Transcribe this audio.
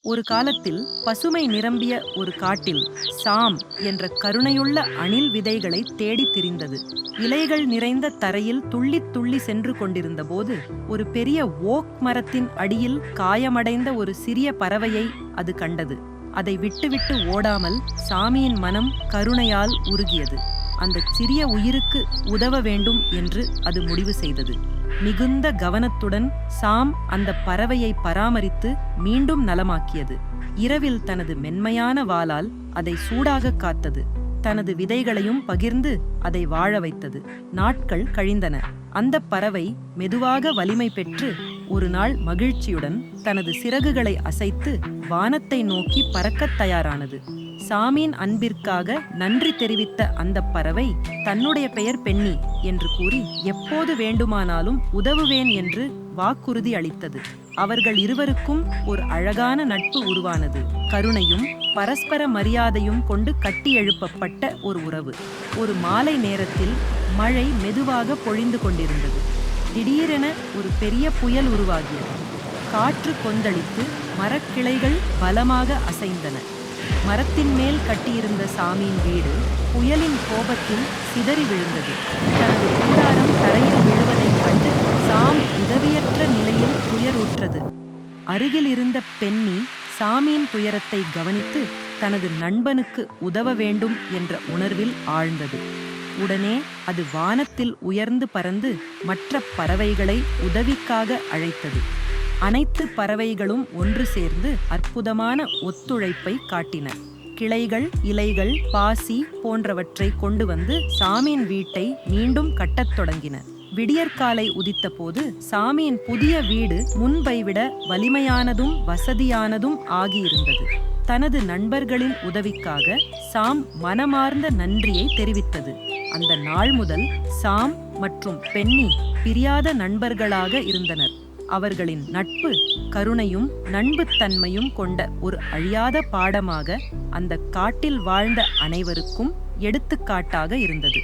ஒரு காலத்தில் பசுமை நிரம்பிய ஒரு காட்டில் சாம் என்ற கருணையுள்ள அணில் விதைகளை தேடித் திரிந்தது. இலைகள் நிறைந்த தரையில் துள்ளித் துள்ளி சென்று கொண்டிருந்த போது ஒரு பெரிய ஓக் மரத்தின் அடியில் காயமடைந்த ஒரு சிறிய பறவையை அது கண்டது. அதை விட்டுவிட்டு ஓடாமல் சாமியின் மனம் கருணையால் உருகியது. அந்த சிறிய உயிருக்கு உதவ வேண்டும் என்று அது முடிவு செய்தது. மிகுந்த கவனத்துடன் சாம் அந்த பறவையை பராமரித்து மீண்டும் நலமாக்கியது. இரவில் தனது மென்மையான வாளால் அதை சூடாக காத்தது. தனது விதைகளையும் பகிர்ந்து அதை வாழ வைத்தது. நாட்கள் கழிந்தன. அந்த பறவை மெதுவாக வலிமை பெற்று ஒரு நாள் மகிழ்ச்சியுடன் தனது சிறகுகளை அசைத்து வானத்தை நோக்கி பறக்கத் தயாரானது. சாமியின் அன்பிற்காக நன்றி தெரிவித்த அந்த பறவை தன்னுடைய பெயர் பென்னி என்று கூறி எப்போது வேண்டுமானாலும் உதவுவேன் என்று வாக்குறுதி அளித்தது. அவர்கள் இருவருக்கும் ஒரு அழகான நட்பு உருவானது. கருணையும் பரஸ்பர மரியாதையும் கொண்டு கட்டி எழுப்பப்பட்ட ஒரு உறவு. ஒரு மாலை நேரத்தில் மழை மெதுவாக பொழிந்து கொண்டிருந்தது. திடீரென ஒரு பெரிய புயல் உருவாகியது. காற்று கொந்தளித்து மரக்கிளைகள் பலமாக அசைந்தன. மரத்தின் மேல் கட்டியிருந்த சாமியின் வீடு புயலின் கோபத்தில் சிதறி விழுந்தது. தனது கூடாரம் தரையில் விழுவதைக் கண்டு சாம் உதவியற்ற நிலையில் துயருற்றது. அருகில் இருந்த பென்னி சாமியின் துயரத்தை கவனித்து தனது நண்பனுக்கு உதவ வேண்டும் என்ற உணர்வில் ஆழ்ந்தது. உடனே அது வானத்தில் உயர்ந்து பறந்து மற்ற பறவைகளை உதவிக்காக அழைத்தது. அனைத்து பறவைகளும் ஒன்று சேர்ந்து அற்புதமான ஒத்துழைப்பை காட்டின. கிளைகள், இலைகள், பாசி போன்றவற்றை கொண்டு வந்து சாமியின் வீட்டை மீண்டும் கட்டத் தொடங்கின. விடியற்காலை உதித்த போது சாமியின் புதிய வீடு முன்பை விட வலிமையானதும் வசதியானதும் ஆகியிருந்தது. தனது நண்பர்களின் உதவிக்காக சாம் மனமார்ந்த நன்றியை தெரிவித்தது. அந்த நாள் முதல் சாம் மற்றும் பென்னி பிரியாத நண்பர்களாக இருந்தனர். அவர்களின் நட்பு கருணையும் நண்புத்தன்மையும் கொண்ட ஒரு அழியாத பாடமாக அந்த காட்டில் வாழ்ந்த அனைவருக்கும் எடுத்துக்காட்டாக இருந்தது.